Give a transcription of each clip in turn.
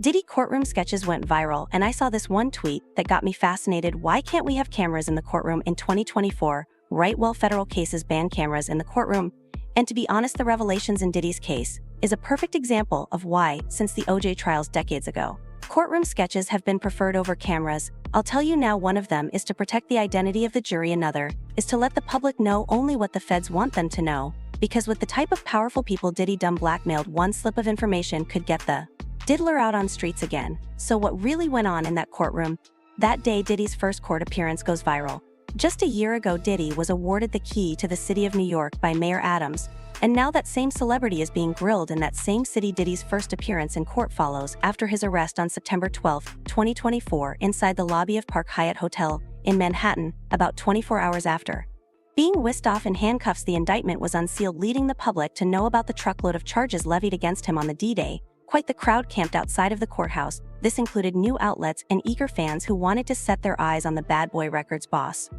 Diddy courtroom sketches went viral, and I saw this one tweet that got me fascinated. Why can't we have cameras in the courtroom in 2024? Right, well, federal cases ban cameras in the courtroom. And to be honest, the revelations in Diddy's case is a perfect example of why, since the OJ trials decades ago, courtroom sketches have been preferred over cameras. I'll tell you now, one of them is to protect the identity of the jury, another is to let the public know only what the feds want them to know. Because with the type of powerful people Diddy dumb blackmailed, one slip of information could get the diddler out on streets again. So what really went on in that courtroom? That day Diddy's first court appearance goes viral. Just a year ago, Diddy was awarded the key to the city of New York by Mayor Adams, and now that same celebrity is being grilled in that same city. Diddy's first appearance in court follows after his arrest on September 12, 2024, inside the lobby of Park Hyatt Hotel in Manhattan, about 24 hours after being whisked off in handcuffs. The indictment was unsealed, leading the public to know about the truckload of charges levied against him on the D-Day. Quite the crowd camped outside of the courthouse. This included new outlets and eager fans who wanted to set their eyes on the Bad Boy Records boss.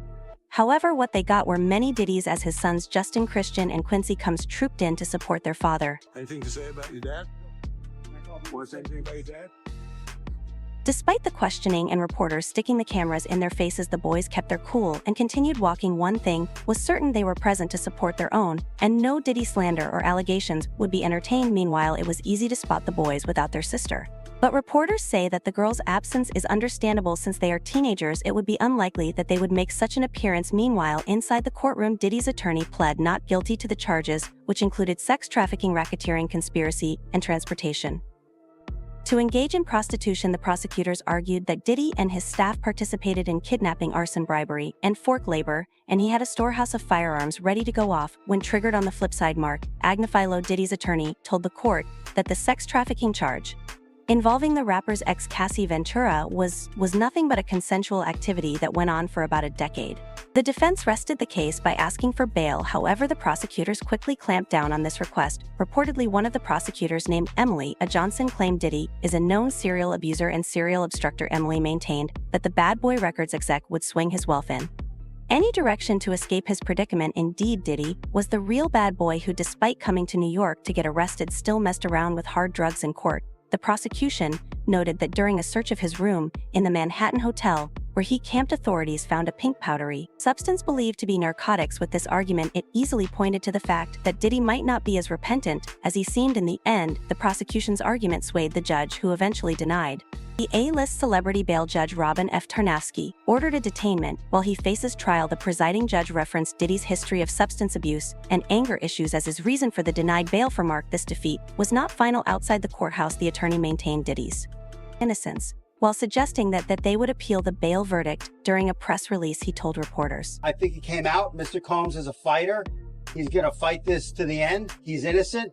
However, what they got were many Diddy's, as his sons Justin, Christian, and Quincy Combs trooped in to support their father. Anything to say about your dad? Want to say anything about your dad? Despite the questioning and reporters sticking the cameras in their faces, the boys kept their cool and continued walking. One thing was certain: they were present to support their own, and no Diddy slander or allegations would be entertained. Meanwhile, it was easy to spot the boys without their sister. But reporters say that the girls' absence is understandable since they are teenagers. It would be unlikely that they would make such an appearance. Meanwhile, inside the courtroom, Diddy's attorney pled not guilty to the charges, which included sex trafficking, racketeering, conspiracy, and transportation. To engage in prostitution, the prosecutors argued that Diddy and his staff participated in kidnapping, arson, bribery, and forced labor, and he had a storehouse of firearms ready to go off when triggered. On the flip side, Mark Agnifilo, Diddy's attorney, told the court that the sex trafficking charge involving the rapper's ex, Cassie Ventura, was nothing but a consensual activity that went on for about a decade. The defense rested the case by asking for bail. However, the prosecutors quickly clamped down on this request. Reportedly, one of the prosecutors, named Emily Johnson, claimed Diddy is a known serial abuser and serial obstructor. Emily maintained that the Bad Boy Records exec would swing his wealth in any direction to escape his predicament. Indeed, Diddy was the real bad boy who, despite coming to New York to get arrested, still messed around with hard drugs in court. The prosecution noted that during a search of his room in the Manhattan hotel where he camped, authorities found a pink powdery substance believed to be narcotics. With this argument, it easily pointed to the fact that Diddy might not be as repentant as he seemed. In the end, the prosecution's argument swayed the judge, who eventually denied. The A-list celebrity bail judge Robin F. Tarnowski ordered a detainment while he faces trial. The presiding judge referenced Diddy's history of substance abuse and anger issues as his reason for the denied bail for Mark. This defeat was not final. Outside the courthouse, the attorney maintained Diddy's innocence, while suggesting that they would appeal the bail verdict. During a press release, he told reporters, "I think he came out. Mr. Combs is a fighter. He's going to fight this to the end. He's innocent.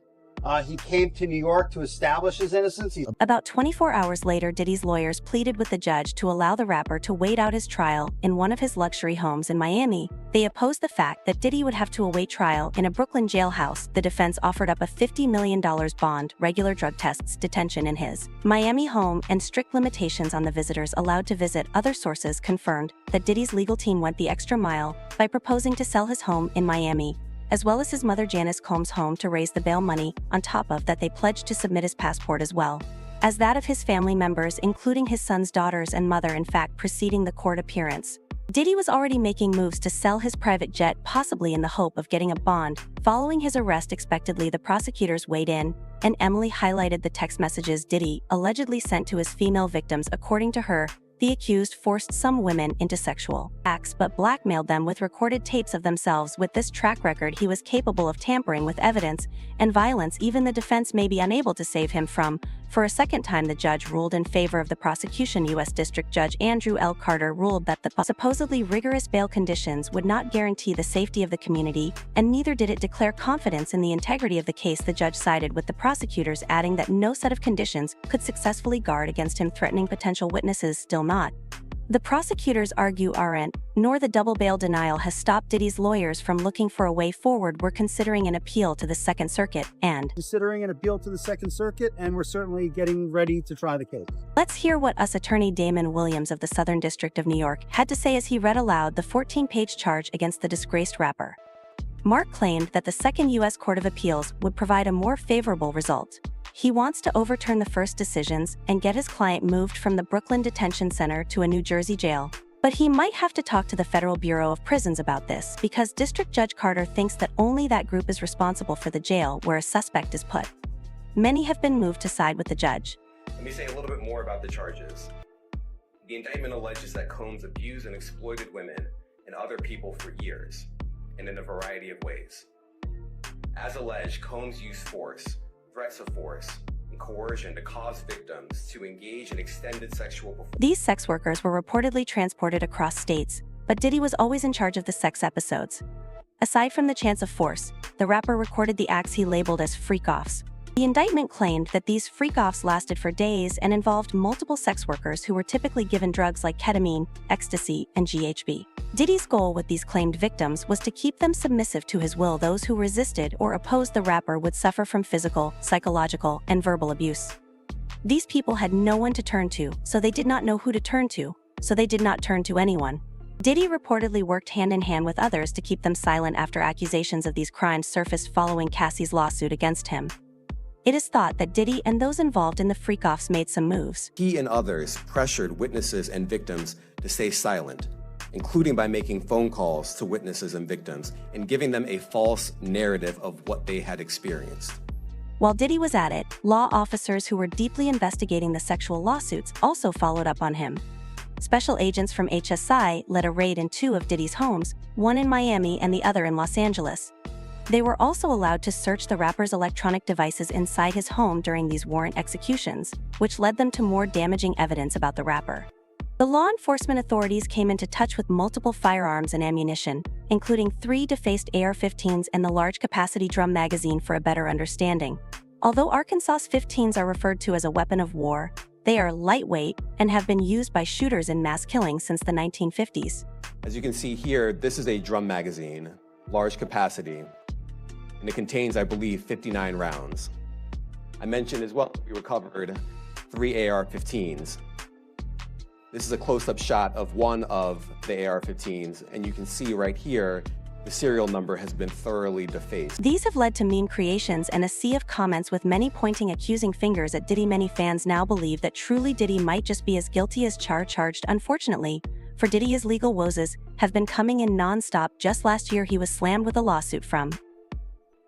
He came to New York to establish his innocence." About 24 hours later, Diddy's lawyers pleaded with the judge to allow the rapper to wait out his trial in one of his luxury homes in Miami. They opposed the fact that Diddy would have to await trial in a Brooklyn jailhouse. The defense offered up a $50 million bond, regular drug tests, detention in his Miami home, and strict limitations on the visitors allowed to visit. Other sources confirmed that Diddy's legal team went the extra mile by proposing to sell his home in Miami, as well as his mother Janice Combs' home, to raise the bail money. On top of that, they pledged to submit his passport as well as that of his family members, including his son's daughters and mother. In fact, preceding the court appearance, Diddy was already making moves to sell his private jet, possibly in the hope of getting a bond. Following his arrest, expectedly, the prosecutors weighed in, and Emily highlighted the text messages Diddy allegedly sent to his female victims. According to her, the accused forced some women into sexual acts but blackmailed them with recorded tapes of themselves. With this track record, he was capable of tampering with evidence and violence even the defense may be unable to save him from. For a second time, the judge ruled in favor of the prosecution. U.S. District Judge Andrew L. Carter ruled that the supposedly rigorous bail conditions would not guarantee the safety of the community, and neither did it declare confidence in the integrity of the case. The judge sided with the prosecutors, adding that no set of conditions could successfully guard against him threatening potential witnesses. Still not. The prosecutors argue aren't, nor the double bail denial has stopped Diddy's lawyers from looking for a way forward. We're considering an appeal to the Second Circuit and we're certainly getting ready to try the case. Let's hear what U.S. Attorney Damon Williams of the Southern District of New York had to say as he read aloud the 14-page charge against the disgraced rapper. Mark claimed that the Second U.S. Court of Appeals would provide a more favorable result. He wants to overturn the first decisions and get his client moved from the Brooklyn Detention Center to a New Jersey jail. But he might have to talk to the Federal Bureau of Prisons about this because District Judge Carter thinks that only that group is responsible for the jail where a suspect is put. Many have been moved to side with the judge. Let me say a little bit more about the charges. The indictment alleges that Combs abused and exploited women and other people for years, and in a variety of ways. As alleged, Combs used force, threats of force, and coercion to cause victims to engage in extended sexual performance. These sex workers were reportedly transported across states, but Diddy was always in charge of the sex episodes. Aside from the chance of force, the rapper recorded the acts he labeled as freak-offs. The indictment claimed that these freak-offs lasted for days and involved multiple sex workers who were typically given drugs like ketamine, ecstasy, and GHB. Diddy's goal with these claimed victims was to keep them submissive to his will. Those who resisted or opposed the rapper would suffer from physical, psychological, and verbal abuse. These people had no one to turn to, so they did not know who to turn to, so they did not turn to anyone. Diddy reportedly worked hand-in-hand with others to keep them silent after accusations of these crimes surfaced following Cassie's lawsuit against him. It is thought that Diddy and those involved in the freak-offs made some moves. He and others pressured witnesses and victims to stay silent, including by making phone calls to witnesses and victims and giving them a false narrative of what they had experienced. While Diddy was at it, law officers who were deeply investigating the sexual lawsuits also followed up on him. Special agents from HSI led a raid in 2 of Diddy's homes, one in Miami and the other in Los Angeles. They were also allowed to search the rapper's electronic devices inside his home during these warrant executions, which led them to more damaging evidence about the rapper. The law enforcement authorities came into touch with multiple firearms and ammunition, including 3 defaced AR-15s and the large-capacity drum magazine for a better understanding. Although Arkansas's 15s are referred to as a weapon of war, they are lightweight and have been used by shooters in mass killings since the 1950s. As you can see here, this is a drum magazine, large capacity, and it contains, I believe, 59 rounds. I mentioned as well, we recovered 3 AR-15s. This is a close-up shot of one of the AR-15s, and you can see right here, the serial number has been thoroughly defaced. These have led to meme creations and a sea of comments with many pointing accusing fingers at Diddy. Many fans now believe that truly Diddy might just be as guilty as charged. Unfortunately, for Diddy, his legal woes have been coming in non-stop. Just last year he was slammed with a lawsuit from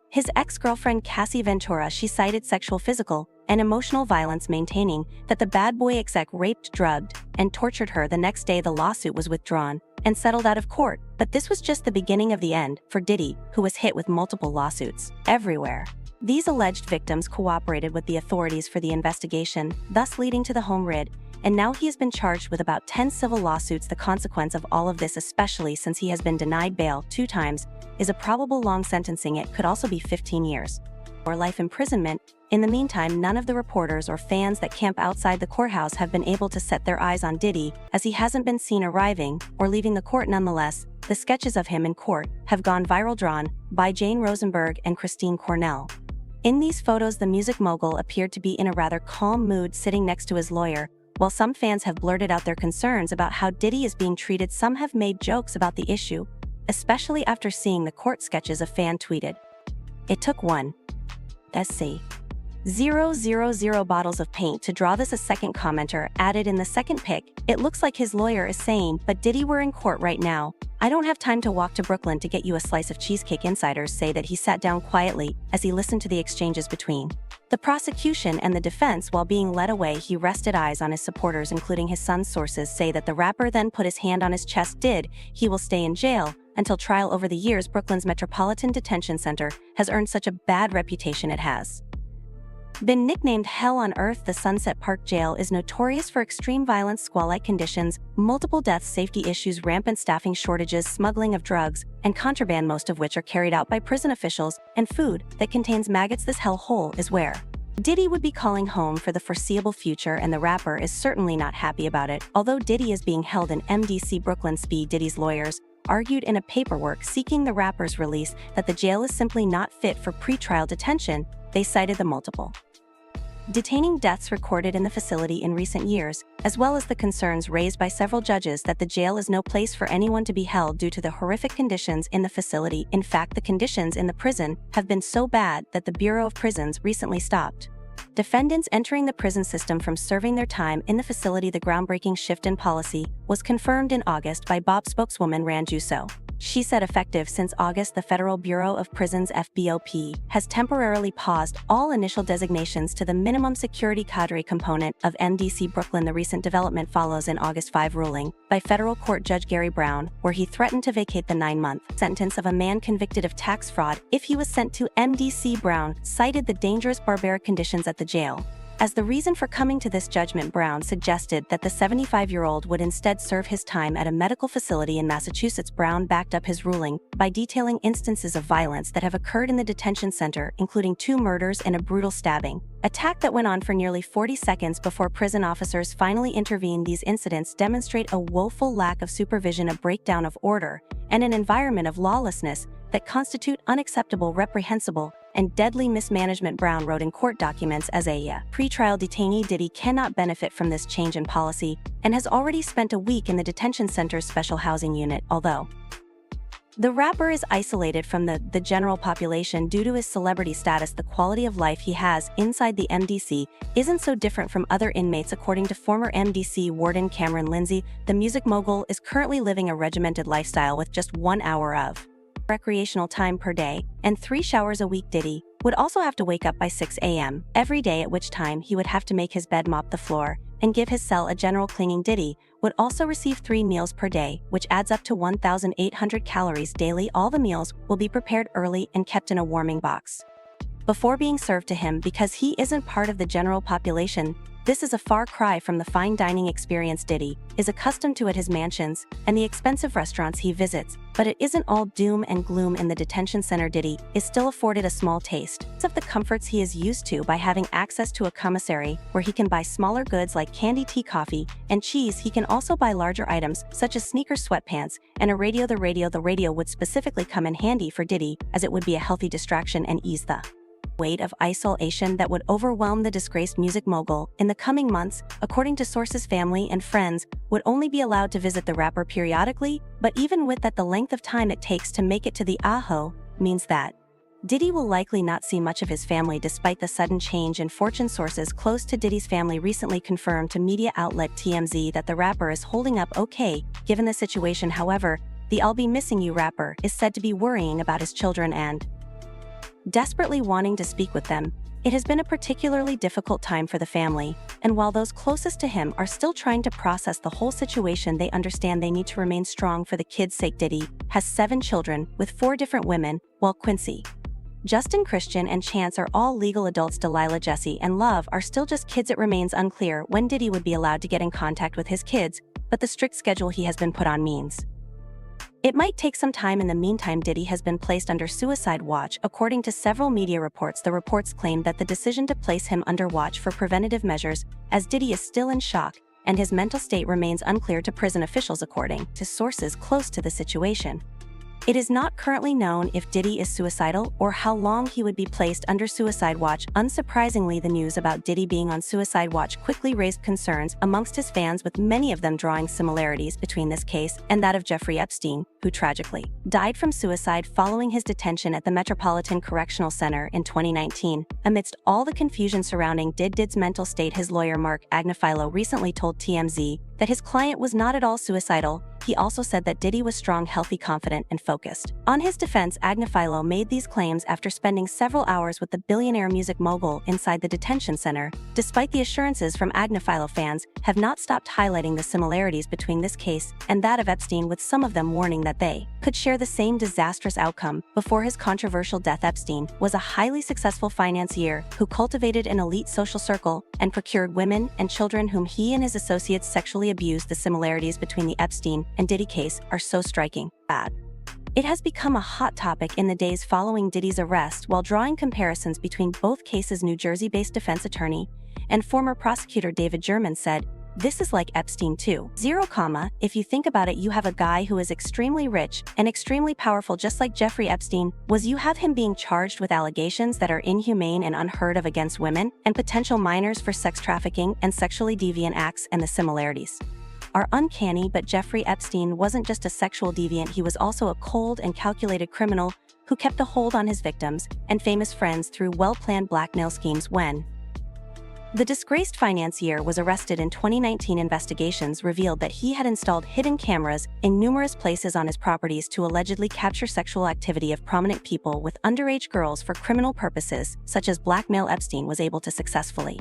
his ex-girlfriend Cassie Ventura. She cited sexual, physical, and emotional violence, maintaining that the bad boy exec raped, drugged, and tortured her. The next day the lawsuit was withdrawn and settled out of court. But this was just the beginning of the end for Diddy, who was hit with multiple lawsuits everywhere. These alleged victims cooperated with the authorities for the investigation, thus leading to the home raid, and now he has been charged with about 10 civil lawsuits. The consequence of all of this, especially since he has been denied bail 2 times, is a probable long sentencing. It could also be 15 years or life imprisonment. In the meantime, none of the reporters or fans that camp outside the courthouse have been able to set their eyes on Diddy, as he hasn't been seen arriving or leaving the court. Nonetheless, the sketches of him in court have gone viral, drawn by Jane Rosenberg and Christine Cornell. In these photos, the music mogul appeared to be in a rather calm mood, sitting next to his lawyer. While some fans have blurted out their concerns about how Diddy is being treated, some have made jokes about the issue, especially after seeing the court sketches. A fan tweeted, "It took one SC 000 bottles of paint to draw this." A second commenter added in the second pic, "It looks like his lawyer is saying, but Diddy, we're in court right now. I don't have time to walk to Brooklyn to get you a slice of cheesecake." Insiders say that he sat down quietly as he listened to the exchanges between the prosecution and the defense. While being led away, he rested eyes on his supporters, including his son. Sources say that the rapper then put his hand on his chest. He will stay in jail until trial. Over the years, Brooklyn's Metropolitan Detention Center has earned such a bad reputation. It has been nicknamed Hell on Earth. The Sunset Park Jail is notorious for extreme violence, squalid conditions, multiple deaths, safety issues, rampant staffing shortages, smuggling of drugs, and contraband, most of which are carried out by prison officials, and food that contains maggots. This hellhole is where Diddy would be calling home for the foreseeable future, and the rapper is certainly not happy about it. Although Diddy is being held in MDC Brooklyn SP, Diddy's lawyers argued in a paperwork seeking the rapper's release that the jail is simply not fit for pretrial detention. They cited the multiple detaining deaths recorded in the facility in recent years, as well as the concerns raised by several judges that the jail is no place for anyone to be held due to the horrific conditions in the facility. In fact, the conditions in the prison have been so bad that the Bureau of Prisons recently stopped Defendants entering the prison system from serving their time in the facility. The groundbreaking shift in policy was confirmed in August by BOP spokeswoman Ranju So. She said effective since August, the Federal Bureau of Prisons (FBOP) has temporarily paused all initial designations to the minimum security cadre component of MDC Brooklyn. The recent development follows an August 5 ruling by federal court Judge Gary Brown, where he threatened to vacate the 9-month sentence of a man convicted of tax fraud if he was sent to MDC. Brown cited the dangerous barbaric conditions at the jail as the reason for coming to this judgment. Brown suggested that the 75-year-old would instead serve his time at a medical facility in Massachusetts. Brown backed up his ruling by detailing instances of violence that have occurred in the detention center, including 2 murders and a brutal stabbing attack that went on for nearly 40 seconds before prison officers finally intervened. These incidents demonstrate a woeful lack of supervision, a breakdown of order, and an environment of lawlessness that constitute unacceptable, reprehensible, and deadly mismanagement. Brown wrote in court documents, as a pretrial detainee, Diddy cannot benefit from this change in policy and has already spent a week in the detention center's special housing unit. Although the rapper is isolated from the general population due to his celebrity status, the quality of life he has inside the MDC isn't so different from other inmates. According to former MDC warden Cameron Lindsay, the music mogul is currently living a regimented lifestyle with just 1 hour of recreational time per day and 3 showers a week. Diddy would also have to wake up by 6 a.m. every day, at which time he would have to make his bed, mop the floor, and give his cell a general cleaning. Diddy would also receive 3 meals per day, which adds up to 1,800 calories daily. All the meals will be prepared early and kept in a warming box before being served to him. Because he isn't part of the general population, this is a far cry from the fine dining experience Diddy is accustomed to at his mansions and the expensive restaurants he visits. But it isn't all doom and gloom in the detention center. Diddy is still afforded a small taste of the comforts he is used to by having access to a commissary where he can buy smaller goods like candy, tea, coffee, and cheese. He can also buy larger items such as sneakers, sweatpants, and a radio. The radio would specifically come in handy for Diddy, as it would be a healthy distraction and ease the weight of isolation that would overwhelm the disgraced music mogul. In the coming months, according to sources, family and friends would only be allowed to visit the rapper periodically, but even with that, the length of time it takes to make it to the AHO means that Diddy will likely not see much of his family despite the sudden change in fortune. Sources close to Diddy's family recently confirmed to media outlet TMZ that the rapper is holding up okay given the situation. However, the "I'll be missing you" rapper is said to be worrying about his children and desperately wanting to speak with them. It has been a particularly difficult time for the family, and while those closest to him are still trying to process the whole situation, they understand they need to remain strong for the kids' sake. Diddy has 7 children with 4 different women, while Quincy, Justin, Christian, and Chance are all legal adults. Delilah, Jesse, and Love are still just kids. It remains unclear when Diddy would be allowed to get in contact with his kids, but the strict schedule he has been put on means it might take some time. In the meantime, Diddy has been placed under suicide watch. According to several media reports, the reports claim that the decision to place him under watch for preventative measures, as Diddy is still in shock and his mental state remains unclear to prison officials. According to sources close to the situation, it is not currently known if Diddy is suicidal or how long he would be placed under suicide watch. Unsurprisingly, the news about Diddy being on suicide watch quickly raised concerns amongst his fans, with many of them drawing similarities between this case and that of Jeffrey Epstein, who tragically died from suicide following his detention at the Metropolitan Correctional Center in 2019. Amidst all the confusion surrounding Diddy's mental state, his lawyer Mark Agnifilo recently told TMZ that his client was not at all suicidal. He also said that Diddy was strong, healthy, confident, and focused. On his defense, Agnifilo made these claims after spending several hours with the billionaire music mogul inside the detention center. Despite the assurances from Agnifilo, fans have not stopped highlighting the similarities between this case and that of Epstein, with some of them warning that they could share the same disastrous outcome. Before his controversial death, Epstein was a highly successful financier who cultivated an elite social circle and procured women and children whom he and his associates sexually abused. The similarities between the Epstein and Diddy case are so striking that it has become a hot topic in the days following Diddy's arrest. While drawing comparisons between both cases, New Jersey-based defense attorney and former prosecutor David German said, "This is like Epstein too. If you think about it, you have a guy who is extremely rich and extremely powerful, just like Jeffrey Epstein was. You have him being charged with allegations that are inhumane and unheard of against women and potential minors for sex trafficking and sexually deviant acts, and the similarities are uncanny. But Jeffrey Epstein wasn't just a sexual deviant, he was also a cold and calculated criminal who kept a hold on his victims and famous friends through well-planned blackmail schemes. When The disgraced financier was arrested in 2019. Investigations revealed that he had installed hidden cameras in numerous places on his properties to allegedly capture sexual activity of prominent people with underage girls for criminal purposes, such as blackmail. Epstein was able to successfully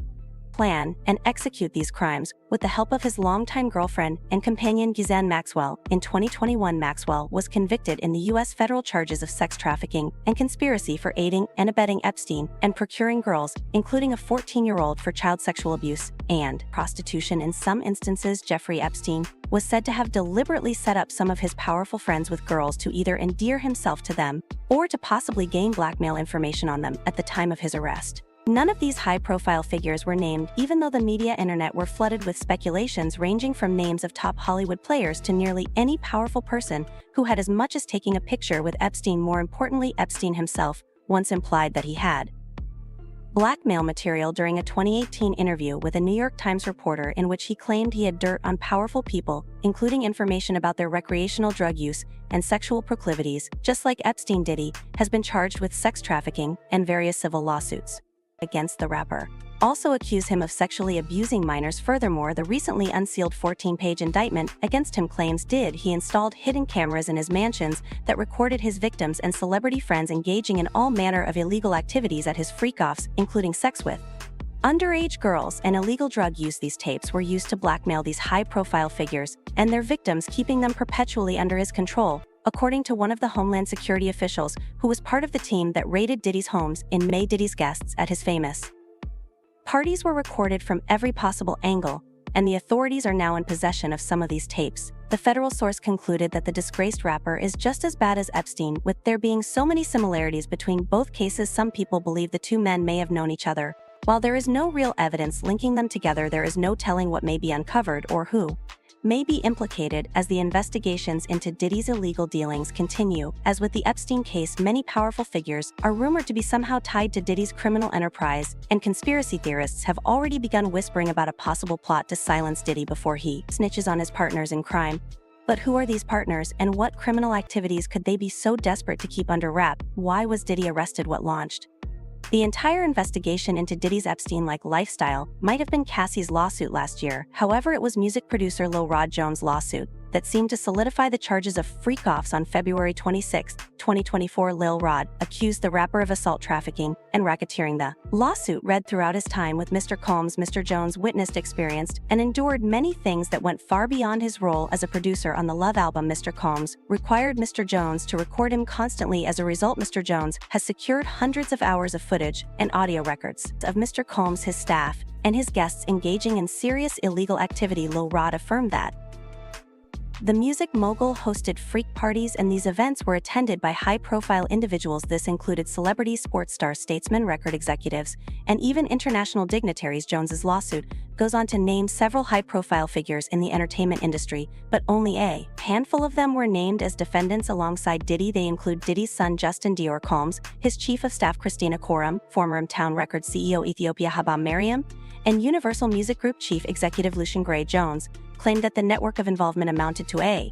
plan and execute these crimes with the help of his longtime girlfriend and companion Ghislaine Maxwell. In 2021, Maxwell was convicted in the U.S. federal charges of sex trafficking and conspiracy for aiding and abetting Epstein and procuring girls, including a 14-year-old, for child sexual abuse and prostitution. In some instances, Jeffrey Epstein was said to have deliberately set up some of his powerful friends with girls to either endear himself to them or to possibly gain blackmail information on them at the time of his arrest. None of these high-profile figures were named, even though the media internet were flooded with speculations ranging from names of top Hollywood players to nearly any powerful person who had as much as taking a picture with Epstein. More importantly, Epstein himself once implied that he had blackmail material during a 2018 interview with a New York Times reporter in which he claimed he had dirt on powerful people, including information about their recreational drug use and sexual proclivities. Just like Epstein, Diddy has been charged with sex trafficking and various civil lawsuits against the rapper also accuse him of sexually abusing minors. Furthermore, the recently unsealed 14-page indictment against him claims he installed hidden cameras in his mansions that recorded his victims and celebrity friends engaging in all manner of illegal activities at his freak-offs, including sex with underage girls and illegal drug use. These tapes were used to blackmail these high-profile figures and their victims, keeping them perpetually under his control, according to one of the Homeland Security officials who was part of the team that raided Diddy's homes in May. Diddy's guests at his famous parties were recorded from every possible angle, and the authorities are now in possession of some of these tapes. The federal source concluded that the disgraced rapper is just as bad as Epstein, with there being so many similarities between both cases. Some people believe the two men may have known each other. While there is no real evidence linking them together, there is no telling what may be uncovered or who may be implicated as the investigations into Diddy's illegal dealings continue. As with the Epstein case, many powerful figures are rumored to be somehow tied to Diddy's criminal enterprise, and conspiracy theorists have already begun whispering about a possible plot to silence Diddy before he snitches on his partners in crime. But who are these partners, and what criminal activities could they be so desperate to keep under wrap? Why was Diddy arrested? What launched the entire investigation into Diddy's Epstein-like lifestyle might have been Cassie's lawsuit last year. However, it was music producer Lil Rod Jones' lawsuit that seemed to solidify the charges of freak-offs. On February 26, 2024, Lil Rod accused the rapper of assault, trafficking, and racketeering. The lawsuit read throughout his time with Mr. Combs. Mr. Jones witnessed, experienced, and endured many things that went far beyond his role as a producer on the Love album. Mr. Combs required Mr. Jones to record him constantly. As a result, Mr. Jones has secured hundreds of hours of footage and audio records of Mr. Combs, his staff, and his guests engaging in serious illegal activity. Lil Rod affirmed that the music mogul hosted freak parties, and these events were attended by high-profile individuals. This included celebrities, sports stars, statesmen, record executives, and even international dignitaries. Jones's lawsuit goes on to name several high-profile figures in the entertainment industry, but only a handful of them were named as defendants alongside Diddy. They include Diddy's son Justin Dior Combs, his chief of staff Christina Koram, former Town Records CEO Ethiopia Habam Mariam, and Universal Music Group chief executive Lucian Gray. Jones claimed that the network of involvement amounted to a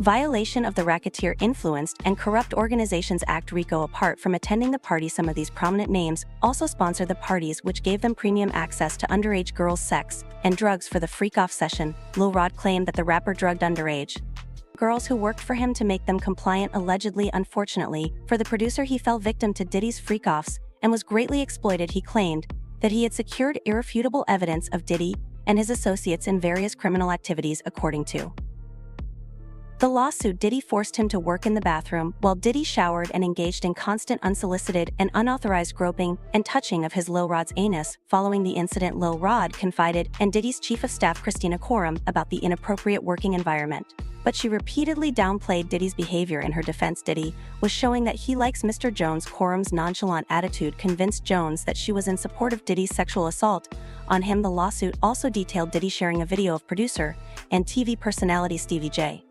violation of the Racketeer Influenced and Corrupt Organizations Act (RICO). Apart from attending the party, some of these prominent names also sponsored the parties, which gave them premium access to underage girls' sex and drugs for the freak-off session. Lil Rod claimed that the rapper drugged underage girls who worked for him to make them compliant. Allegedly, unfortunately, for the producer, he fell victim to Diddy's freak-offs and was greatly exploited. He claimed that he had secured irrefutable evidence of Diddy and his associates in various criminal activities. According to the lawsuit, Diddy forced him to work in the bathroom while Diddy showered and engaged in constant unsolicited and unauthorized groping and touching of his Lil Rod's anus. Following the incident, Lil Rod confided in Diddy's chief of staff Christina Koram about the inappropriate working environment, but she repeatedly downplayed Diddy's behavior. In her defense, Diddy was showing that he likes Mr. Jones. Koram's nonchalant attitude convinced Jones that she was in support of Diddy's sexual assault on him. The lawsuit also detailed Diddy sharing a video of producer and TV personality Stevie J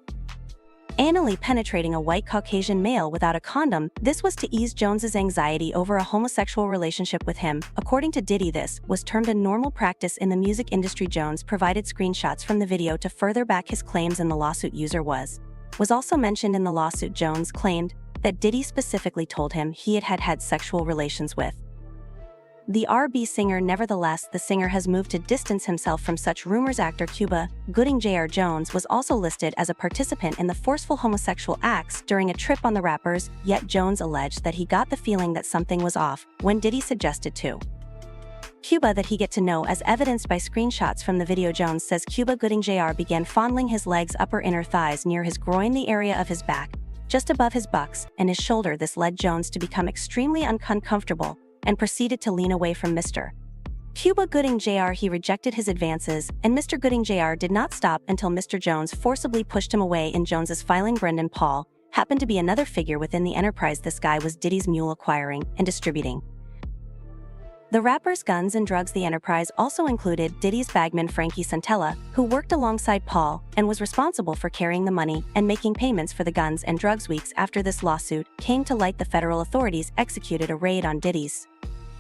anally penetrating a white Caucasian male without a condom. This was to ease Jones's anxiety over a homosexual relationship with him. According to Diddy, this was termed a normal practice in the music industry. Jones provided screenshots from the video to further back his claims, and the lawsuit user was also mentioned in the lawsuit. Jones claimed that Diddy specifically told him he had had sexual relations with The R&B singer nevertheless, the singer has moved to distance himself from such rumors. Actor Cuba Gooding Jr. Jones was also listed as a participant in the forceful homosexual acts during a trip on the rappers, yet Jones alleged that he got the feeling that something was off when Diddy suggested to Cuba that he get to know, as evidenced by screenshots from the video. Jones says Cuba Gooding Jr. began fondling his legs, upper inner thighs near his groin, the area of his back, just above his buttocks, and his shoulder. This led Jones to become extremely uncomfortable and proceeded to lean away from Mr. Cuba Gooding Jr. He rejected his advances, and Mr. Gooding Jr. did not stop until Mr. Jones forcibly pushed him away. In Jones's filing, Brendan Paul happened to be another figure within the enterprise. This guy was Diddy's mule, acquiring and distributing the rapper's guns and drugs. The enterprise also included Diddy's bagman Frankie Santella, who worked alongside Paul and was responsible for carrying the money and making payments for the guns and drugs. Weeks after this lawsuit came to light, the federal authorities executed a raid on Diddy's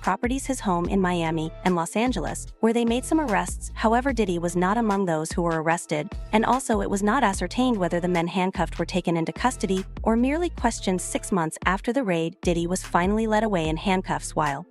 properties, his home in Miami and Los Angeles, where they made some arrests. However, Diddy was not among those who were arrested, and also it was not ascertained whether the men handcuffed were taken into custody or merely questioned. 6 months after the raid, Diddy was finally led away in handcuffs while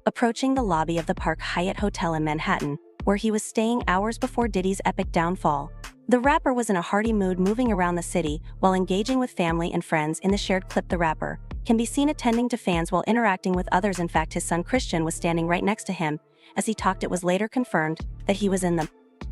approaching the lobby of the Park Hyatt Hotel in Manhattan, where he was staying hours before Diddy's epic downfall. The rapper was in a hearty mood, moving around the city while engaging with family and friends. In the shared clip, the rapper can be seen attending to fans while interacting with others. In fact, his son Christian was standing right next to him as he talked. It was later confirmed that he was in the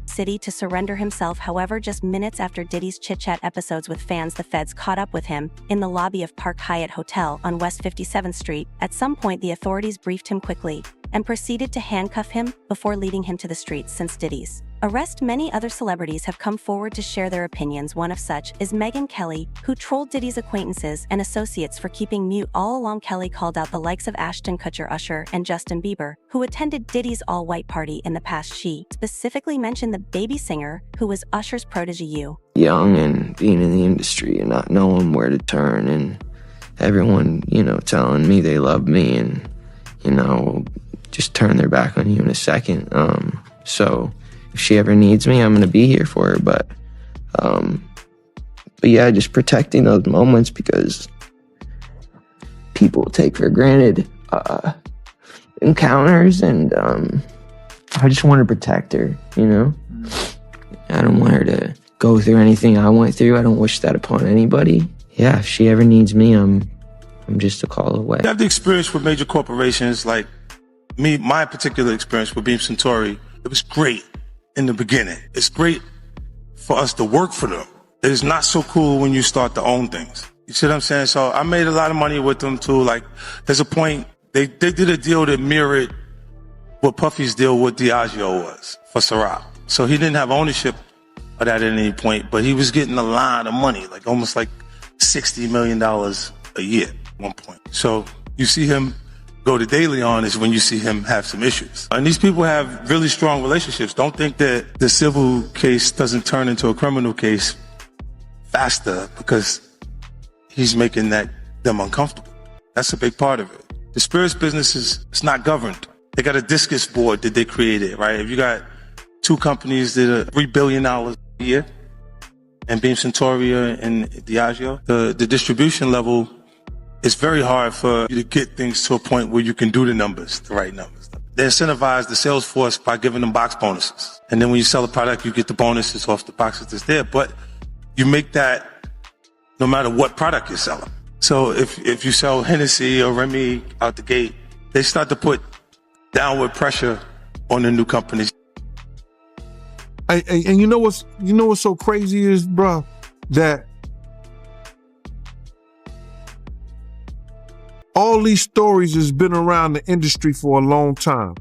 city to surrender himself. However, just minutes after Diddy's chit-chat episodes with fans, the feds caught up with him in the lobby of Park Hyatt Hotel on West 57th Street. At some point, the authorities briefed him quickly and proceeded to handcuff him before leading him to the streets. Since Diddy's arrest, many other celebrities have come forward to share their opinions. One of such is Megyn Kelly, who trolled Diddy's acquaintances and associates for keeping mute all along. Kelly called out the likes of Ashton Kutcher, Usher, and Justin Bieber, who attended Diddy's all-white party in the past. She specifically mentioned the baby singer, who was Usher's protege. Young and being in the industry and not knowing where to turn, and everyone, telling me they love me and, just turn their back on you in a second. So if she ever needs me, I'm going to be here for her. But yeah, just protecting those moments, because people take for granted encounters, and I just want to protect her, I don't want her to go through anything I went through. I don't wish that upon anybody. Yeah, if she ever needs me, I'm just a call away. I have the experience with major corporations, like my particular experience with Beam Suntory. It was great in the beginning. It's great for us to work for them. It is not so cool when you start to own things. You see what I'm saying? So I made a lot of money with them too. Like, there's a point, they did a deal that mirrored what Puffy's deal with Diageo was for Ciroc. So he didn't have ownership of that at any point, but he was getting a lot of money, like almost like $60 million a year at one point. So you see him go to De Leon is when you see him have some issues. And these people have really strong relationships. Don't think that the civil case doesn't turn into a criminal case faster because he's making them uncomfortable. That's a big part of it. The spirits business it's not governed. They got a discus board that they created, right? If you got two companies that are $3 billion a year, and Beam Suntory and Diageo, the distribution level, it's very hard for you to get things to a point where you can do the right numbers. They incentivize the sales force by giving them box bonuses. And then when you sell a product, you get the bonuses off the boxes that's there. But you make that no matter what product you're selling. So if you sell Hennessy or Remy out the gate, they start to put downward pressure on the new companies. And you know what's so crazy is, bro, that all these stories has been around the industry for a long time.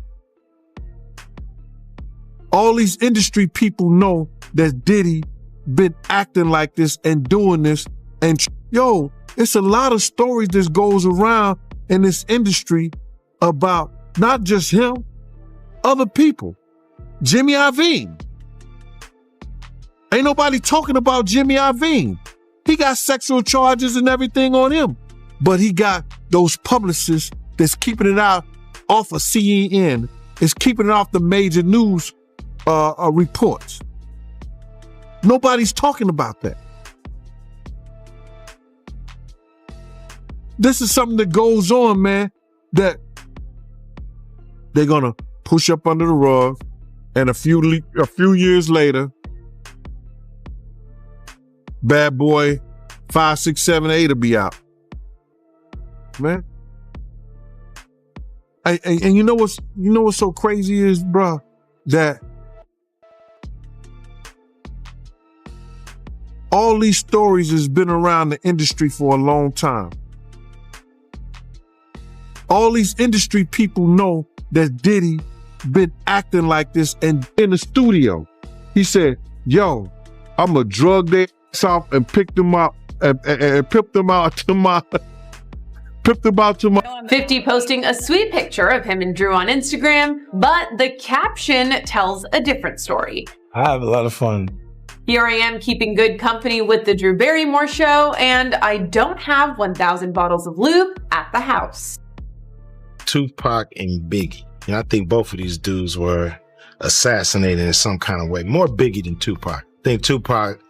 All these industry people know that Diddy been acting like this and doing this. And yo, it's a lot of stories that goes around in this industry about not just him, other people. Jimmy Iovine. Ain't nobody talking about Jimmy Iovine. He got sexual charges and everything on him. But he got those publicists that's keeping it out off of CNN, is keeping it off the major news reports. Nobody's talking about that. This is something that goes on, man, that they're gonna push up under the rug, and a few years later, Bad Boy 5, 6, 7, 8 will be out. Man. And you know what's so crazy is, bruh, that all these stories has been around the industry for a long time. All these industry people know that Diddy been acting like this, and in the studio, he said, yo, I'm gonna drug their ass off and pick them up and pip them out to my 50 posting a sweet picture of him and Drew on Instagram, but the caption tells a different story. I have a lot of fun. Here I am keeping good company with the Drew Barrymore show, and I don't have 1,000 bottles of lube at the house. Tupac and Biggie. I think both of these dudes were assassinated in some kind of way. More Biggie than Tupac. I think Tupac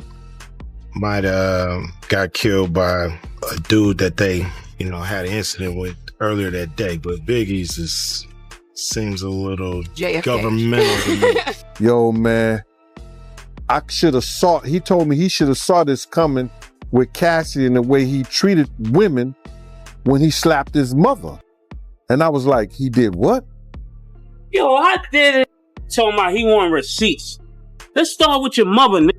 might have got killed by a dude that they, had an incident with earlier that day. But Biggie's seems a little JFK. Governmental to me. Yo, man, he told me he should have saw this coming with Cassie and the way he treated women when he slapped his mother. And I was like, he did what? Yo, I did it. Told my he want receipts. Let's start with your mother, nigga.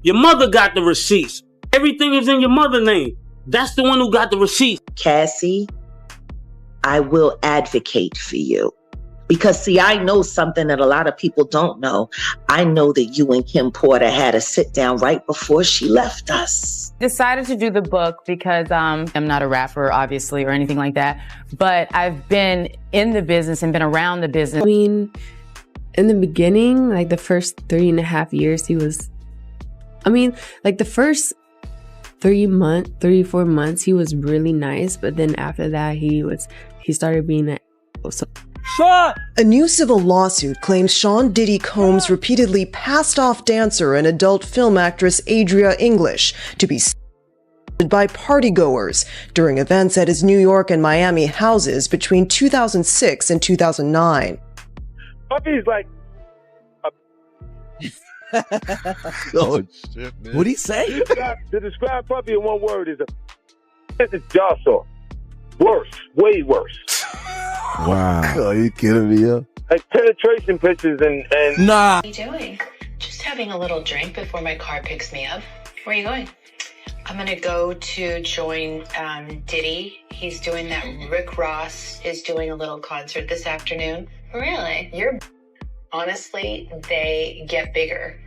Your mother got the receipts. Everything is in your mother's name. That's the one who got the receipts. Cassie, I will advocate for you. Because, see, I know something that a lot of people don't know. I know that you and Kim Porter had a sit down right before she left us. Decided to do the book because I'm not a rapper, obviously, or anything like that. But I've been in the business and been around the business. I mean, in the beginning, like the first 3.5 years, the first 3 4 months, he was really nice. But then after that, he started being A new civil lawsuit claims Sean Diddy Combs repeatedly passed off dancer and adult film actress Adria English to be by partygoers during events at his New York and Miami houses between 2006 and 2009. Puppy's like oh shit, man. What'd he say? To describe Puppy in one word is it's jawsaw. Worse, way worse. Wow. Are you kidding me, yo? Like penetration pictures and Nah. What are you doing? Just having a little drink before my car picks me up. Where are you going? I'm gonna go to join Diddy. He's doing that. Rick Ross is doing a little concert this afternoon. Really? Honestly, they get bigger.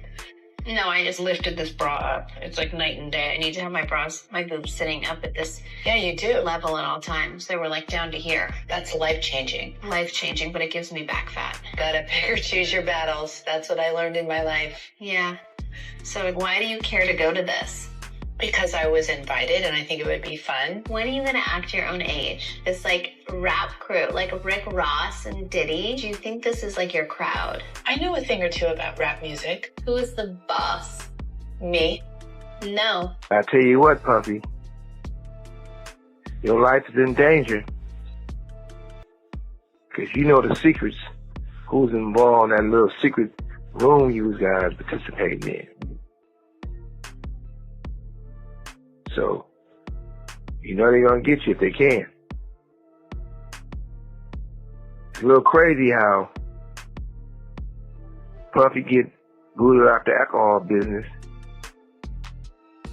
No, I just lifted this bra up. It's like night and day. I need to have my boobs sitting up at this level at all times. They were like down to here. That's life-changing. Life-changing, but it gives me back fat. Gotta pick or choose your battles. That's what I learned in my life. Yeah. So why do you care to go to this? Because I was invited and I think it would be fun. When are you gonna act your own age? This like rap crew, like Rick Ross and Diddy. Do you think this is like your crowd? I know a thing or two about rap music. Who is the boss? Me? No. I tell you what, Puppy. Your life is in danger. Because you know the secrets. Who's involved in that little secret room you guys participating in. So, you know they're going to get you if they can. It's a little crazy how Puffy get booted out the alcohol business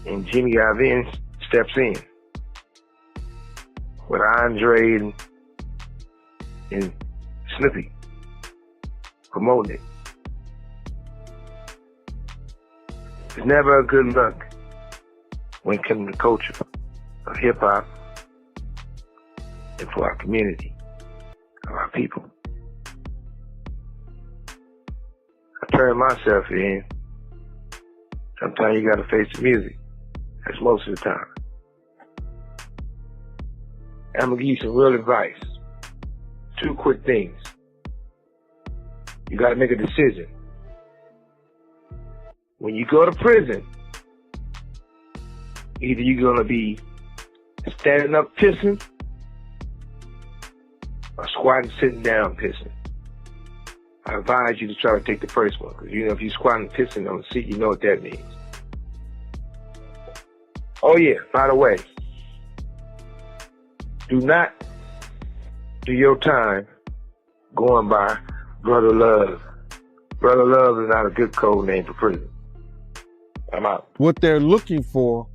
and Jimmy Iovine steps in with Andre and Snoopy promoting it. It's never a good look when it comes to culture of hip-hop and for our community, of our people. I turn myself in. Sometimes you gotta face the music. That's most of the time. I'm gonna give you some real advice. 2 quick things. You gotta make a decision. When you go to prison, either you're gonna be standing up pissing or squatting, sitting down pissing. I advise you to try to take the first one, because if you squatting and pissing on the seat, you know what that means. Oh yeah, by the way, do not do your time going by Brother Love. Brother Love is not a good code name for prison. I'm out. What they're looking for,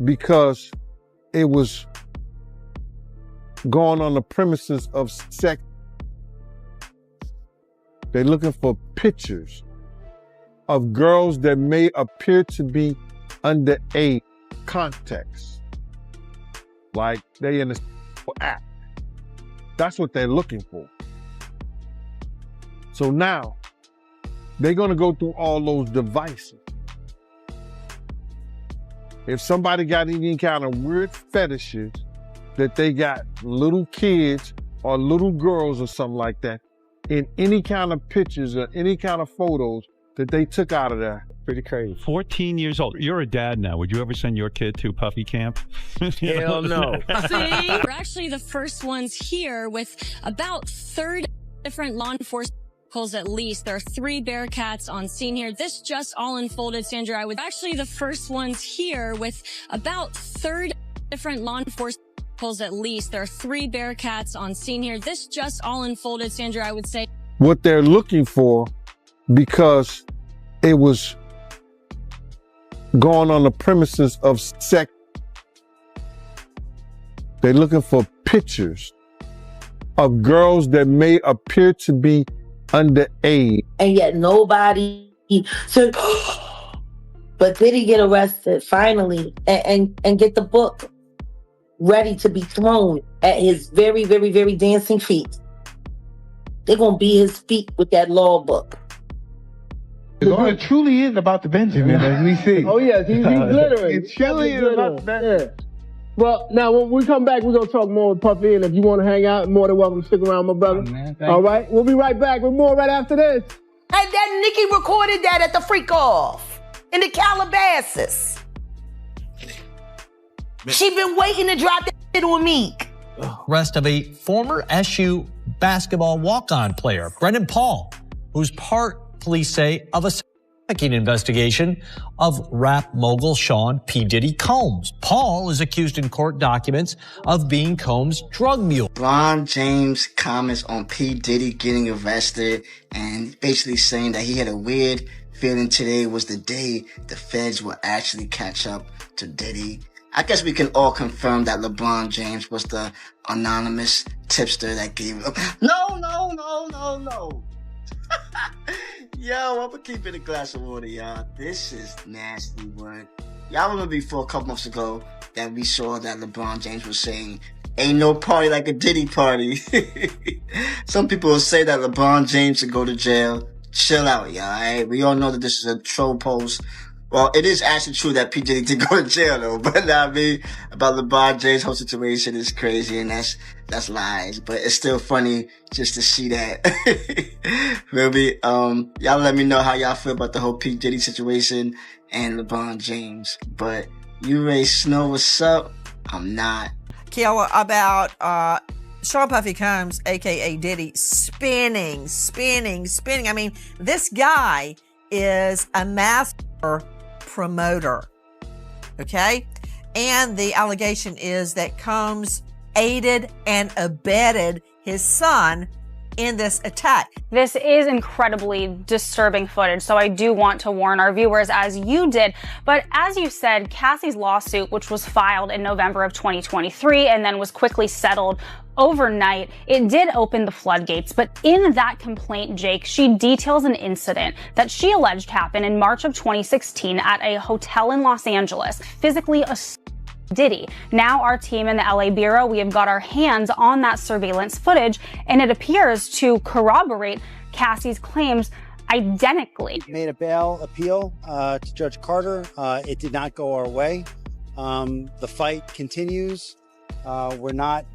because it was going on the premises of sex, they're looking for pictures of girls that may appear to be under a context, like they in a act. That's what they're looking for. So now they're gonna go through all those devices. If somebody got any kind of weird fetishes that they got little kids or little girls or something like that in any kind of pictures or any kind of photos that they took out of there. Pretty crazy. 14 years old. You're a dad now. Would you ever send your kid to puppy camp? Hell no. See, we're actually the first ones here with about 30 different law enforcement vehicles at least. There are 3 Bearcats on scene here. This just all unfolded, Sandra. I was actually the first ones here with about 30 different law enforcement vehicles at least. There are 3 Bearcats on scene here. This just all unfolded, Sandra, I would say. What they're looking for, because it was going on the premises of sex, they're looking for pictures of girls that may appear to be underage. And yet nobody said, but did he get arrested finally and get the book ready to be thrown at his very, very, very dancing feet? They're going to be his feet with that law book. It truly is about the Benjamin, as we see. Oh, yes, he's glittering. It truly is about the Benjamin. Yeah. Well, now, when we come back, we're going to talk more with Puffy, and if you want to hang out, more than welcome to stick around, my brother. Oh, man, all right? We'll be right back with more right after this. And then Nikki recorded that at the freak off in the Calabasas. She been waiting to drop that shit on Meek. Arrest of a former SU basketball walk-on player, Brendan Paul, who's part, police say, of a trafficking investigation of rap mogul Sean P. Diddy Combs. Paul is accused in court documents of being Combs' drug mule. LeBron James comments on P. Diddy getting arrested and basically saying that he had a weird feeling today was the day the feds will actually catch up to Diddy. I guess we can all confirm that LeBron James was the anonymous tipster that gave him. No. Yo, I'm gonna keep it a glass of water, y'all. This is nasty work. Y'all remember before a couple months ago that we saw that LeBron James was saying, ain't no party like a Diddy party. Some people will say that LeBron James should go to jail. Chill out, y'all, alright? We all know that this is a troll post. Well, it is actually true that P. Diddy did go to jail, though. But I mean, about LeBron James' whole situation is crazy, and that's lies. But it's still funny just to see that. Really, y'all let me know how y'all feel about the whole P. Diddy situation and LeBron James. But you Ray Snow, what's up? I'm not. Kiala, about Sean Puffy Combs, a.k.a. Diddy, spinning. I mean, this guy is a master promoter, okay? And the allegation is that Combs aided and abetted his son in this attack. This is incredibly disturbing footage, so I do want to warn our viewers, as you did. But as you said, Cassie's lawsuit, which was filed in November of 2023 and then was quickly settled overnight, it did open the floodgates. But in that complaint, Jake, she details an incident that she alleged happened in March of 2016 at a hotel in Los Angeles, physically assaulting Diddy. Now our team in the LA Bureau, we have got our hands on that surveillance footage, and it appears to corroborate Cassie's claims identically. Made a bail appeal to Judge Carter. It did not go our way. The fight continues. We're not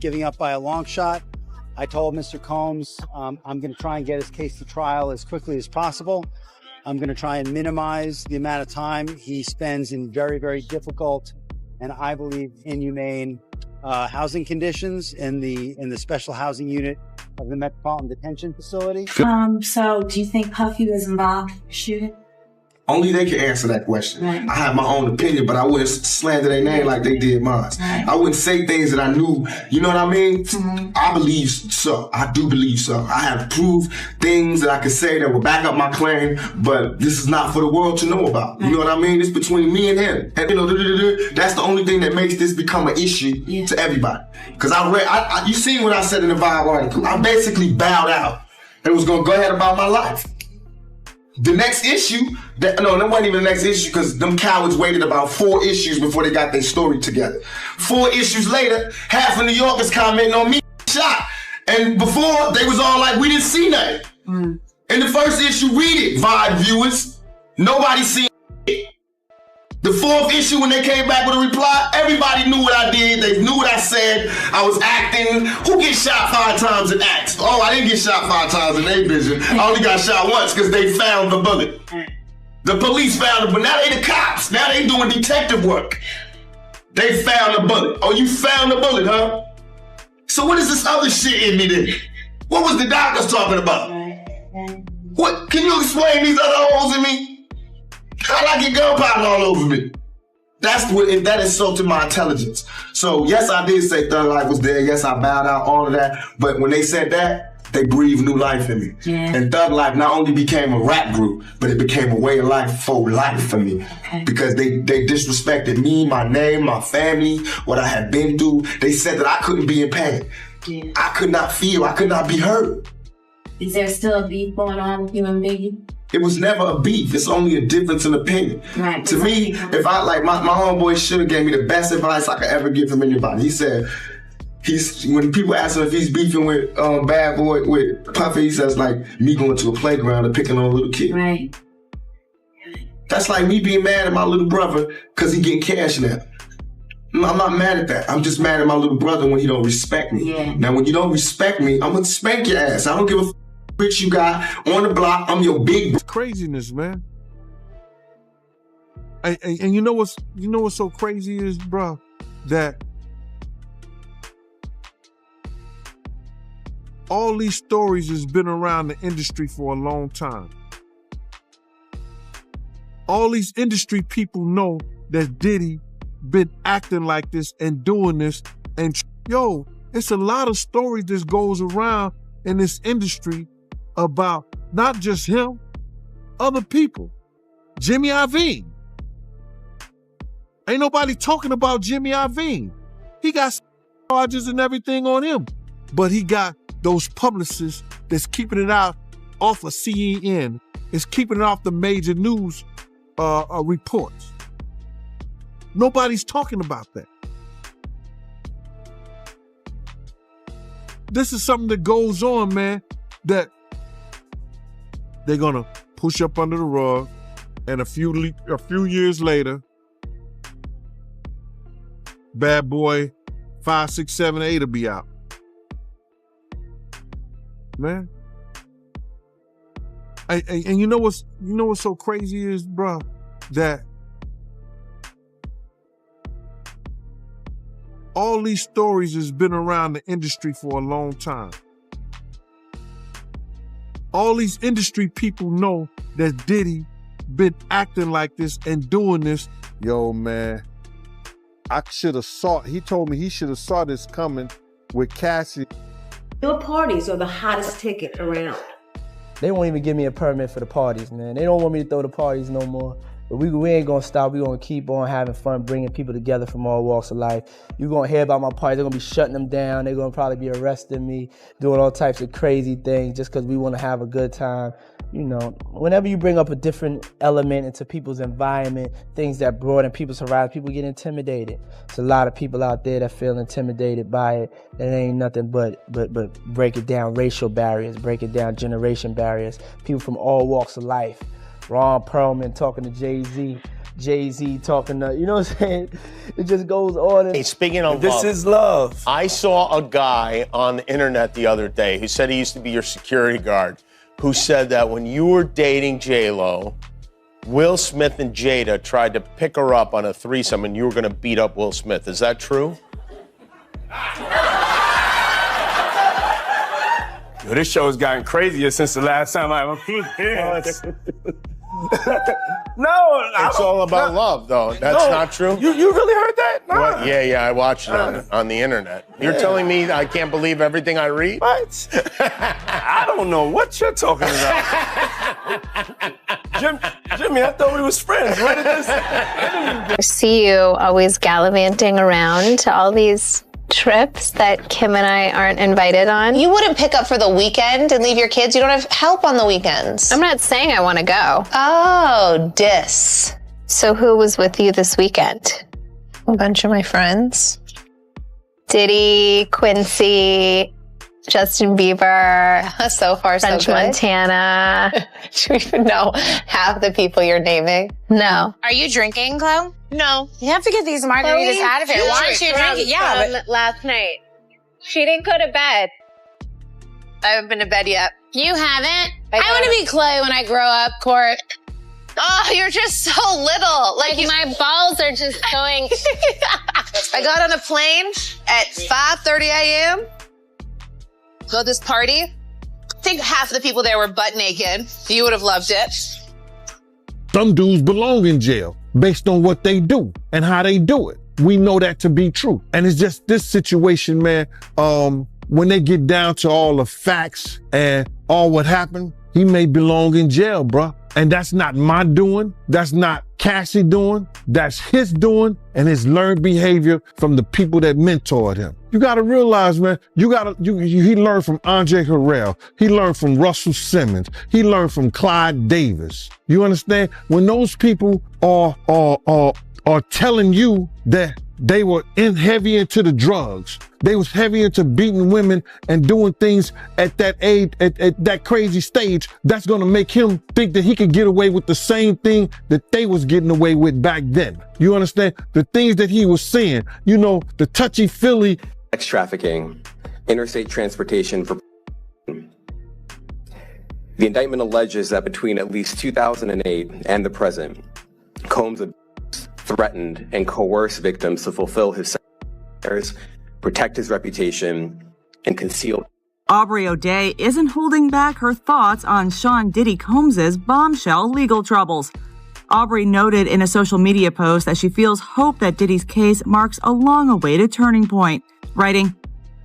giving up by a long shot. I told Mr. Combs I'm going to try and get his case to trial as quickly as possible. I'm going to try and minimize the amount of time he spends in very, very difficult and I believe inhumane housing conditions in the special housing unit of the Metropolitan Detention Facility. So do you think Puffy was involved in the shooting? Only they can answer that question. Right. I have my own opinion, but I wouldn't slander their name like they did mine. Right. I wouldn't say things that I knew, you know what I mean? Mm-hmm. I believe so. I do believe so. I have proved things that I could say that will back up my claim, but this is not for the world to know about. Right. You know what I mean? It's between me and him. And you know, that's the only thing that makes this become an issue to everybody. Because you seen what I said in the Vibe article. I basically bowed out and was gonna go ahead about my life. The next issue, that wasn't even the next issue because them cowards waited about 4 issues before they got their story together. 4 issues later, half of New Yorkers commenting on me shot. And before, they was all like, we didn't see nothing. Mm. In the first issue, read it, Vibe viewers. Nobody seen it. The 4th issue, when they came back with a reply, everybody knew what I did. They knew what I said. I was acting. Who gets shot 5 times in acts? Oh, I didn't get shot 5 times in A vision. I only got shot once because they found the bullet. The police found it, but now they the cops. Now they doing detective work. They found the bullet. Oh, you found the bullet, huh? So what is this other shit in me then? What was the doctors talking about? What? Can you explain these other holes in me? How'd I get gunpowder all over me? That insulted my intelligence. So yes, I did say Thug Life was there. Yes, I bowed out, all of that. But when they said that, they breathed new life in me. Yeah. And Thug Life not only became a rap group, but it became a way of life for life for me. Okay. Because they disrespected me, my name, my family, what I had been through. They said that I couldn't be in pain. Yeah. I could not feel, I could not be heard. Is there still a beef going on with you and Biggie? It was never a beef. It's only a difference in opinion. Right. To me, if I like my homeboy should have gave me the best advice I could ever give from anybody. He said when people ask him if he's beefing with Bad Boy with Puffy, he says like me going to a playground and picking on a little kid. Right. That's like me being mad at my little brother because he getting cash now. I'm not mad at that. I'm just mad at my little brother when he don't respect me. Yeah. Now when you don't respect me, I'm gonna spank your ass. I don't give a bitch you got on the block. I'm your big. It's craziness, man. And you know what's so crazy is, bro, that all these stories has been around the industry for a long time. All these industry people know that Diddy been acting like this and doing this, and yo, it's a lot of stories that goes around in this industry about not just him, other people. Jimmy Iovine. Ain't nobody talking about Jimmy Iovine. He got charges and everything on him, but he got those publicists that's keeping it out off of CNN. It's keeping it off the major news reports. Nobody's talking about that. This is something that goes on, man, that they're gonna push up under the rug, and a few years later, Bad Boy 5, 6, 7, 8 will be out. Man. And you know what's so crazy is, bro, that all these stories has been around the industry for a long time. All these industry people know that Diddy been acting like this and doing this. Yo, man, I should have he told me he should have saw this coming with Cassie. Your parties are the hottest ticket around. They won't even give me a permit for the parties, man. They don't want me to throw the parties no more. But we ain't gonna stop. We gonna keep on having fun, bringing people together from all walks of life. You're gonna hear about my parties. They're gonna be shutting them down. They're gonna probably be arresting me, doing all types of crazy things just because we wanna have a good time. You know, whenever you bring up a different element into people's environment, things that broaden people's horizons, people get intimidated. There's a lot of people out there that feel intimidated by it. It ain't nothing but break it down racial barriers, break it down generation barriers. People from all walks of life. Ron Perlman talking to Jay-Z, Jay-Z talking to, you know what I'm saying? It just goes on. Hey, speaking of this love, is love. I saw a guy on the internet the other day who said he used to be your security guard, who said that when you were dating J-Lo, Will Smith and Jada tried to pick her up on a threesome and you were gonna beat up Will Smith. Is that true? Yo, this show has gotten crazier since the last time I was here. No, it's all about love, though. That's not true. You really heard that? Nah. What? Yeah, I watched it on the internet. You're telling me I can't believe everything I read? What? I don't know what you're talking about. Jimmy, I thought we was friends. Where did this? I see you always gallivanting around to all these trips that Kim and I aren't invited on. You wouldn't pick up for the weekend and leave your kids? You don't have help on the weekends. I'm not saying I want to go. Oh, dis. So who was with you this weekend? A bunch of my friends. Diddy, Quincy, Justin Bieber, so far so French good. Montana. Do you even know half the people you're naming? No. Are you drinking, Chloe? No. You have to get these margaritas out of here. Why aren't you drinking? Yeah, but last night. She didn't go to bed. I haven't been to bed yet. You haven't? I want to be Chloe when I grow up, Court. Oh, you're just so little. Like my balls are just going. I got on a plane at 5:30 a.m. Go to this party. I think half of the people there were butt naked. You would have loved it. Some dudes belong in jail based on what they do and how they do it. We know that to be true. And it's just this situation, man, when they get down to all the facts and all what happened, he may belong in jail, bruh. And that's not my doing. That's not Cassie doing. That's his doing and his learned behavior from the people that mentored him. You gotta realize, man, he learned from Andre Harrell. He learned from Russell Simmons. He learned from Clyde Davis. You understand? When those people are telling you that they were heavy into the drugs, they was heavy into beating women and doing things at that age, at that crazy stage, that's gonna make him think that he could get away with the same thing that they was getting away with back then. You understand? The things that he was saying, you know, the touchy-feely. Sex trafficking, interstate transportation for. The indictment alleges that between at least 2008 and the present, Combs threatened and coerced victims to fulfill his desires, protect his reputation, and conceal. Aubrey O'Day isn't holding back her thoughts on Sean Diddy Combs' bombshell legal troubles. Aubrey noted in a social media post that she feels hope that Diddy's case marks a long-awaited turning point, writing,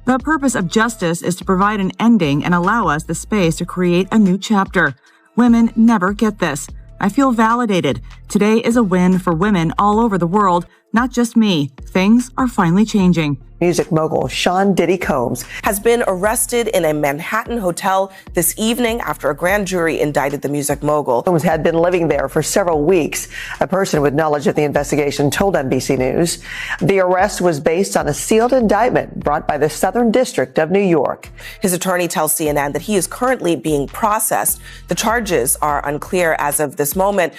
"The purpose of justice is to provide an ending and allow us the space to create a new chapter. Women never get this. I feel validated. Today is a win for women all over the world, not just me. Things are finally changing." Music mogul Sean Diddy Combs has been arrested in a Manhattan hotel this evening after a grand jury indicted the music mogul. Combs had been living there for several weeks. A person with knowledge of the investigation told NBC News the arrest was based on a sealed indictment brought by the Southern District of New York. His attorney tells CNN that he is currently being processed. The charges are unclear as of this moment.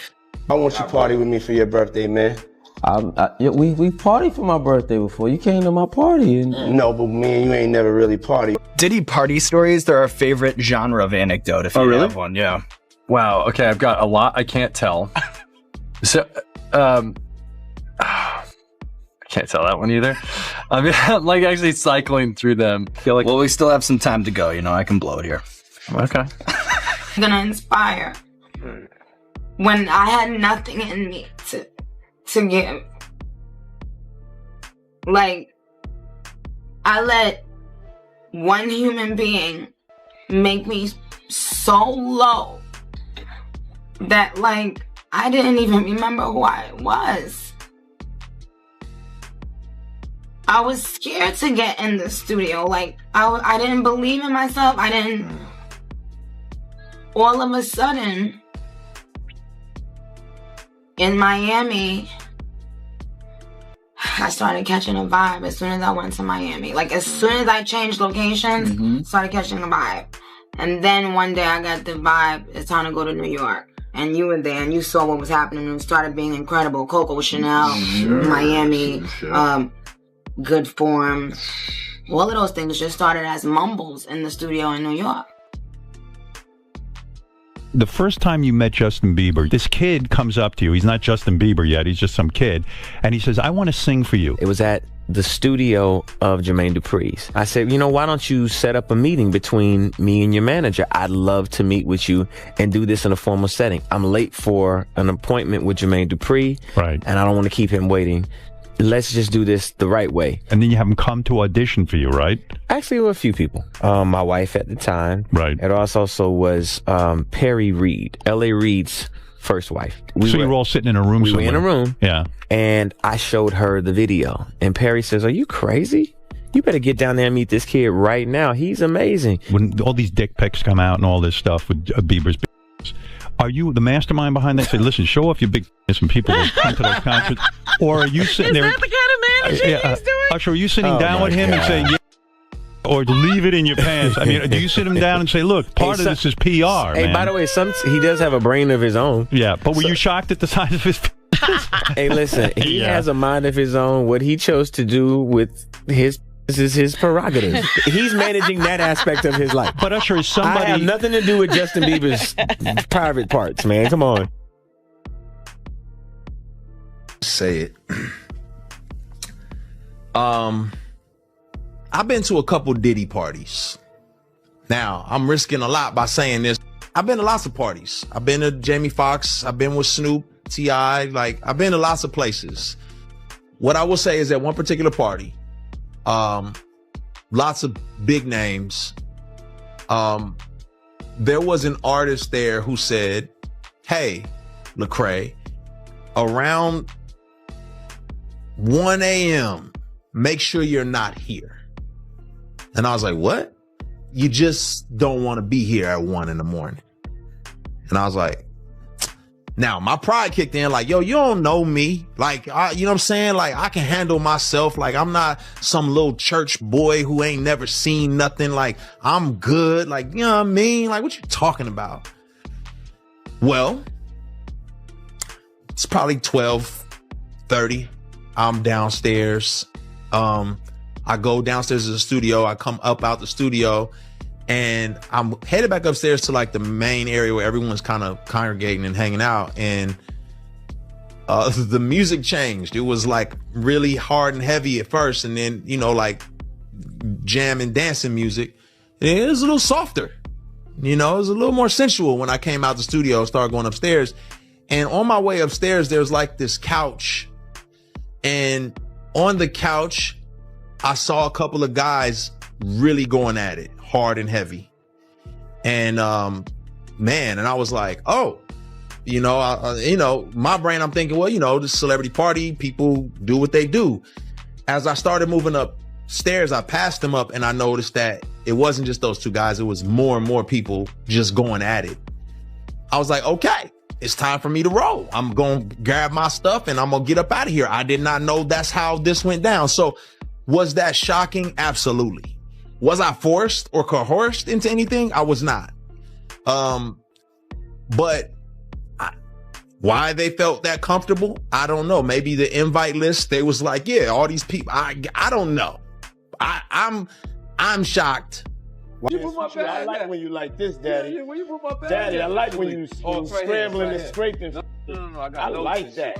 I want you to party with me for your birthday, man. We partied for my birthday before. You came to my party. No, but me and you ain't never really partied. Diddy party stories, they're our favorite genre of anecdote, if you have one, yeah. Wow, okay, I've got a lot I can't tell. So, I can't tell that one either. I mean, I'm like actually cycling through them. Well, we still have some time to go, you know, I can blow it here. Okay. I'm gonna inspire when I had nothing in me to give. Like, I let one human being make me so low that, like, I didn't even remember who I was. I was scared to get in the studio. Like, I didn't believe in myself. All of a sudden, in Miami, I started catching a vibe as soon as I went to Miami. Like, as soon as I changed locations, started catching a vibe. And then one day I got the vibe, it's time to go to New York. And you were there and you saw what was happening and it started being incredible. Coco Chanel, Miami, Good Form. All of those things just started as mumbles in the studio in New York. the first time you met Justin Bieber, this kid comes up to you. He's not Justin Bieber yet. He's just some kid. And he says, I want to sing for you. It was at the studio of Jermaine Dupri's. I said, why don't you set up a meeting between me and your manager? I'd love to meet with you and do this in a formal setting. I'm late for an appointment with Jermaine Dupri. Right. And I don't want to keep him waiting. Let's just do this the right way. And then you have him come to audition for you, right? Actually, there were a few people. My wife at the time. Right. It also was Perry Reed, L.A. Reid's first wife. So you were all sitting in a room somewhere. We were in a room. Yeah. And I showed her the video. And Perry says, are you crazy? You better get down there and meet this kid right now. He's amazing. When all these dick pics come out and all this stuff with Bieber's, are you the mastermind behind that? Say, listen, show off your big and people will come to those concerts. Or are you sitting there? Is that the kind of managing he's doing? Usher, are you sitting down with him and saying, yeah, or leave it in your pants? I mean, do you sit him down and say, look, part of this is PR, Hey, man. by the way, he does have a brain of his own. Yeah, but were you shocked at the size of his Hey, listen, he has a mind of his own. What he chose to do with his is his prerogative. He's managing that aspect of his life. But Usher, is somebody... I have nothing to do with Justin Bieber's private parts, man. Come on. Say it. I've been to a couple Diddy parties. Now, I'm risking a lot by saying this. I've been to lots of parties. I've been to Jamie Foxx. I've been with Snoop, T.I. I've been to lots of places. What I will say is that one particular party, lots of big names. There was an artist there who said, hey, Lecrae, around 1 a.m., make sure you're not here. And I was like, what? You just don't want to be here at 1 in the morning. And I was like, now my pride kicked in, like, yo, you don't know me. Like, you know what I'm saying? Like, I can handle myself. Like, I'm not some little church boy who ain't never seen nothing. Like, I'm good. Like, you know what I mean? Like, what you talking about? Well, it's probably 12:30. I'm downstairs. I go downstairs to the studio. I come up out the studio and I'm headed back upstairs to like the main area where everyone's kind of congregating and hanging out. And the music changed. It was like really hard and heavy at first. And then, like jam and dancing music. And it was a little softer. It was a little more sensual when I came out the studio and started going upstairs. And on my way upstairs, there's like this couch. And on the couch, I saw a couple of guys really going at it hard and heavy. And, man, and I was like, oh, my brain, I'm thinking, well, this celebrity party, people do what they do. As I started moving upstairs, I passed them up and I noticed that it wasn't just those two guys. It was more and more people just going at it. I was like, okay, it's time for me to roll. I'm going to grab my stuff and I'm going to get up out of here. I did not know that's how this went down. So was that shocking? Absolutely. Was I forced or coerced into anything? I was not. But why they felt that comfortable? I don't know. Maybe the invite list, they was like, yeah, all these people. I don't know. I'm shocked. You put my bag I like when you like this, Daddy. Yeah, when you put my bag Daddy, I like when you scrambling and scraping. No, I like that.